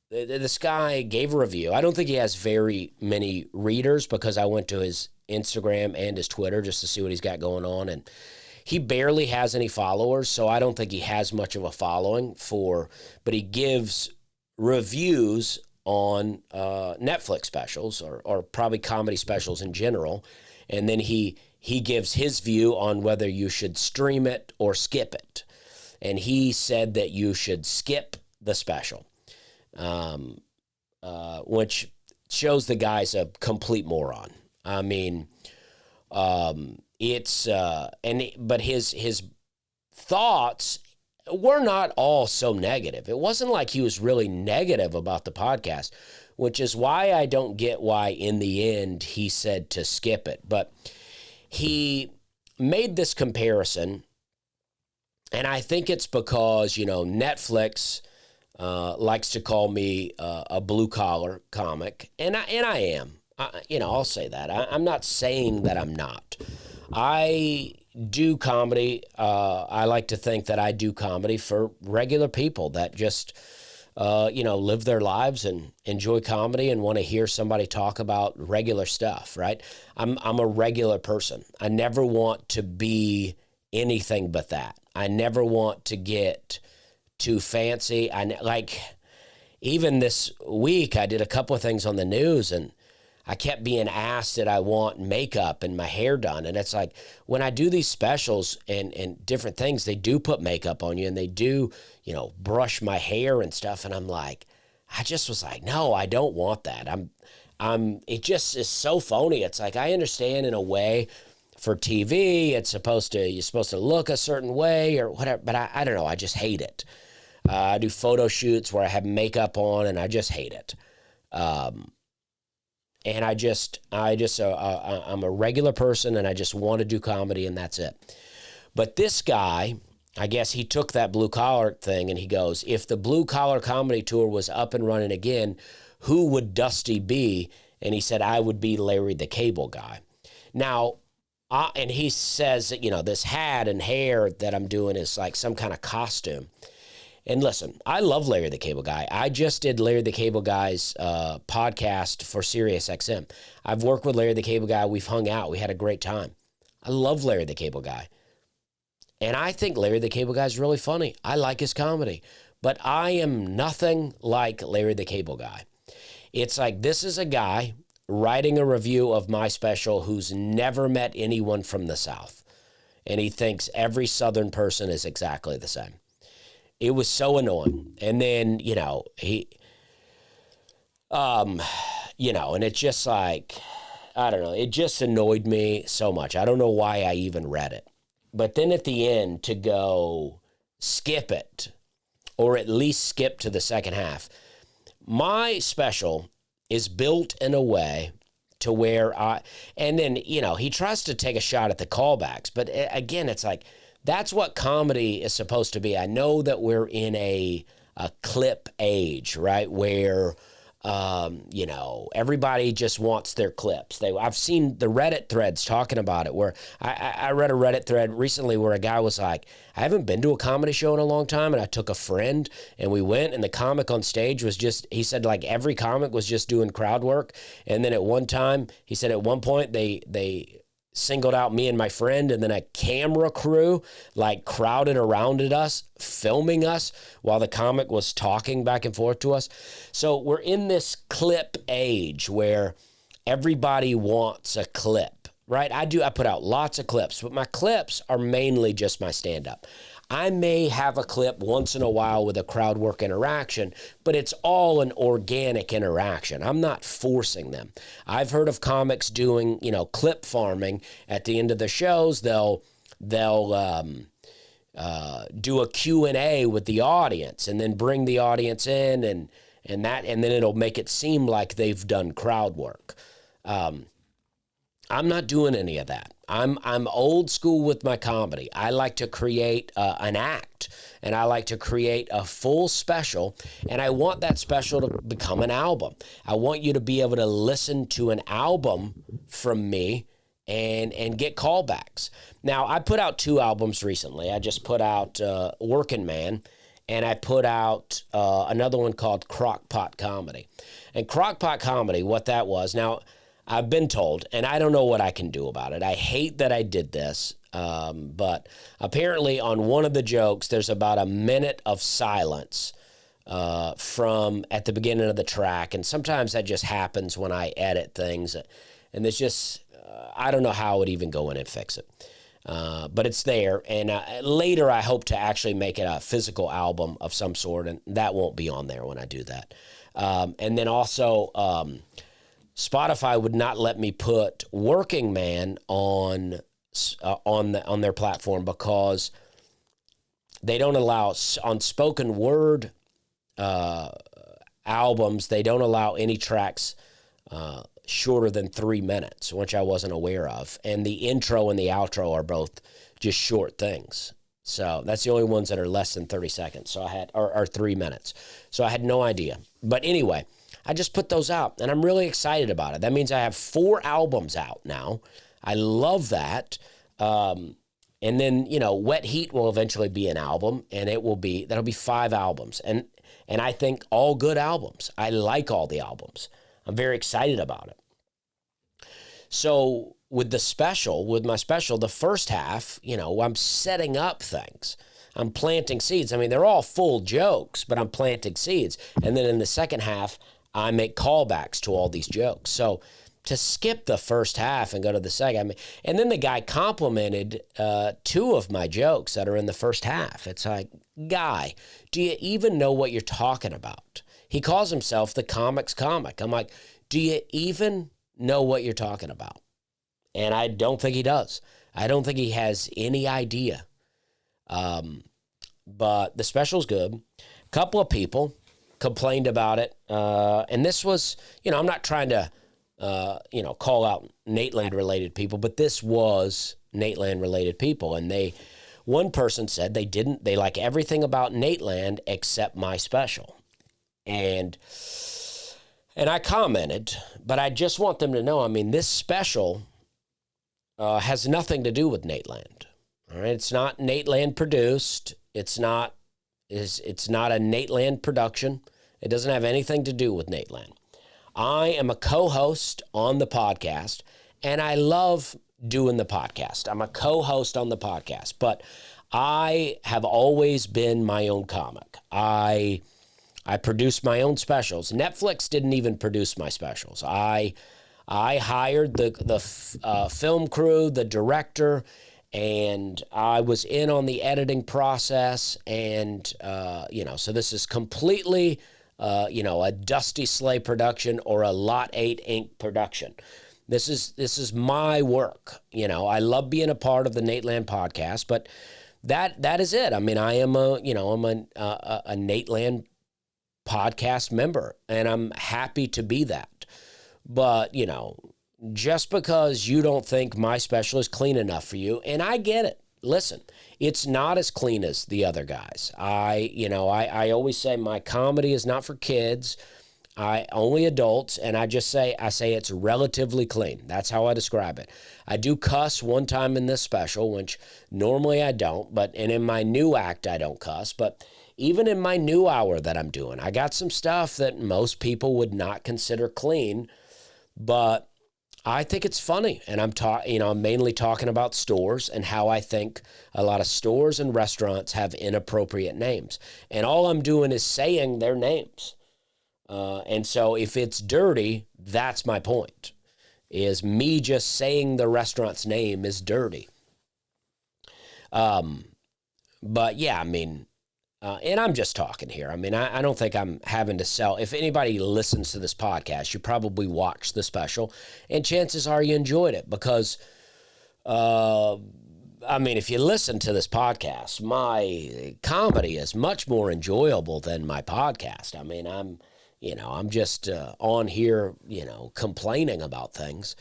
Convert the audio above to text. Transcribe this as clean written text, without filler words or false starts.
this guy gave a review. I don't think he has very many readers because I went to his Instagram and his Twitter just to see what he's got going on, and he barely has any followers, so I don't think he has much of a following but he gives reviews on Netflix specials or probably comedy specials in general, and then he gives his view on whether you should stream it or skip it. And he said that you should skip the special, which shows the guy's a complete moron. I mean, but his thoughts were not all so negative. It wasn't like he was really negative about the podcast, which is why I don't get why in the end he said to skip it. But he made this comparison, and I think it's because, Netflix likes to call me a blue-collar comic, and I am. I'll say that. I'm not saying that I'm not. I do comedy. I like to think that I do comedy for regular people that just, live their lives and enjoy comedy and want to hear somebody talk about regular stuff, right? I'm a regular person. I never want to be anything but that. I never want to get too fancy. Even this week, I did a couple of things on the news, and I kept being asked that I want makeup and my hair done. And it's like, when I do these specials and different things, they do put makeup on you, and they do, brush my hair and stuff. And I'm like, I just was like, no, I don't want that. It just is so phony. It's like, I understand in a way for TV, you're supposed to look a certain way or whatever, but I don't know. I just hate it. I do photo shoots where I have makeup on, and I just hate it. And I'm a regular person, and I just want to do comedy, and that's it. But this guy, I guess he took that blue collar thing, and he goes, if the blue collar comedy tour was up and running again, who would Dusty be? And he said, I would be Larry the Cable Guy. Now, and he says that, this hat and hair that I'm doing is like some kind of costume. And listen, I love Larry the Cable Guy. I just did Larry the Cable Guy's podcast for Sirius XM. I've worked with Larry the Cable Guy. We've hung out. We had a great time. I love Larry the Cable Guy. And I think Larry the Cable Guy is really funny. I like his comedy. But I am nothing like Larry the Cable Guy. It's like, this is a guy writing a review of my special who's never met anyone from the South. And he thinks every Southern person is exactly the same. It was so annoying. And then, and it's just like, I don't know, it just annoyed me so much. I don't know why I even read it. But then at the end, to go skip it, or at least skip to the second half, my special is built in a way to where and then, he tries to take a shot at the callbacks. But again, it's like, that's what comedy is supposed to be. I know that we're in a clip age, right? Where, everybody just wants their clips. I've seen the Reddit threads talking about it, where I read a Reddit thread recently where a guy was like, I haven't been to a comedy show in a long time, and I took a friend, and we went, and the comic on stage was he said, like, every comic was just doing crowd work. And then at one time, he said at one point they singled out me and my friend, and then a camera crew crowded around us, filming us while the comic was talking back and forth to us. So we're in this clip age where everybody wants a clip, right? I put out lots of clips, but my clips are mainly just my stand-up. I may have a clip once in a while with a crowd work interaction, but it's all an organic interaction. I'm not forcing them. I've heard of comics doing, clip farming at the end of the shows. They'll do a Q&A with the audience, and then bring the audience in, and then it'll make it seem like they've done crowd work. I'm not doing any of that. I'm old school with my comedy. I like to create an act, and I like to create a full special, and I want that special to become an album. I want you to be able to listen to an album from me and get callbacks. Now, I put out 2 albums recently. I just put out Working Man, and I put out another one called Crockpot Comedy. And Crockpot Comedy, what that was, now I've been told, and I don't know what I can do about it. I hate that I did this, but apparently on one of the jokes, there's about a minute of silence from at the beginning of the track, and sometimes that just happens when I edit things, and there's just, I don't know how I would even go in and fix it. But it's there, and later I hope to actually make it a physical album of some sort, and that won't be on there when I do that. And then also, Spotify would not let me put Working Man on their platform because they don't allow, on spoken word albums, they don't allow any tracks shorter than 3 minutes, which I wasn't aware of. And the intro and the outro are both just short things. So that's the only ones that are less than 30 seconds. So I had, or 3 minutes. So I had no idea. But anyway, I just put those out, and I'm really excited about it. That means I have 4 albums out now. I love that. And then, Wet Heat will eventually be an album, and that'll be 5 albums. And I think all good albums. I like all the albums. I'm very excited about it. So with my special, the first half, I'm setting up things. I'm planting seeds. I mean, they're all full jokes, but I'm planting seeds. And then in the second half, I make callbacks to all these jokes. So to skip the first half and go to the second, and then the guy complimented 2 of my jokes that are in the first half. It's like, guy, do you even know what you're talking about? He calls himself the comic's comic. I'm like, do you even know what you're talking about? And I don't think he does. I don't think he has any idea. But the special's good. A couple of people complained about it. And this was, I'm not trying to, call out Nateland-related people, but this was Nateland-related people. And one person said they like everything about Nateland except my special. And I commented, but I just want them to know, this special has nothing to do with Nateland. All right, it's not Nateland produced. It's not a Nateland production. It doesn't have anything to do with Nateland. I am a co-host on the podcast, and I love doing the podcast. I'm a co-host on the podcast, but I have always been my own comic. I produce my own specials. Netflix didn't even produce my specials. I hired the film crew, the director, and I was in on the editing process. And, so this is completely, a Dusty Slay production or a Lot 8 Inc. production. This is my work. I love being a part of the Nateland podcast, but that is it. I am a Nateland podcast member, and I'm happy to be that. But, just because you don't think my special is clean enough for you, and I get it. Listen, it's not as clean as the other guys. I always say my comedy is not for kids. Only adults, and I say it's relatively clean. That's how I describe it. I do cuss one time in this special, which normally I don't, and in my new act I don't cuss, but even in my new hour that I'm doing, I got some stuff that most people would not consider clean, but I think it's funny. And I'm mainly talking about stores and how I think a lot of stores and restaurants have inappropriate names. And all I'm doing is saying their names. And so if it's dirty, that's my point, is me just saying the restaurant's name is dirty. But yeah, and I'm just talking here. I don't think I'm having to sell. If anybody listens to this podcast, you probably watched the special, and chances are you enjoyed it because, if you listen to this podcast, my comedy is much more enjoyable than my podcast. I'm just on here, complaining about things.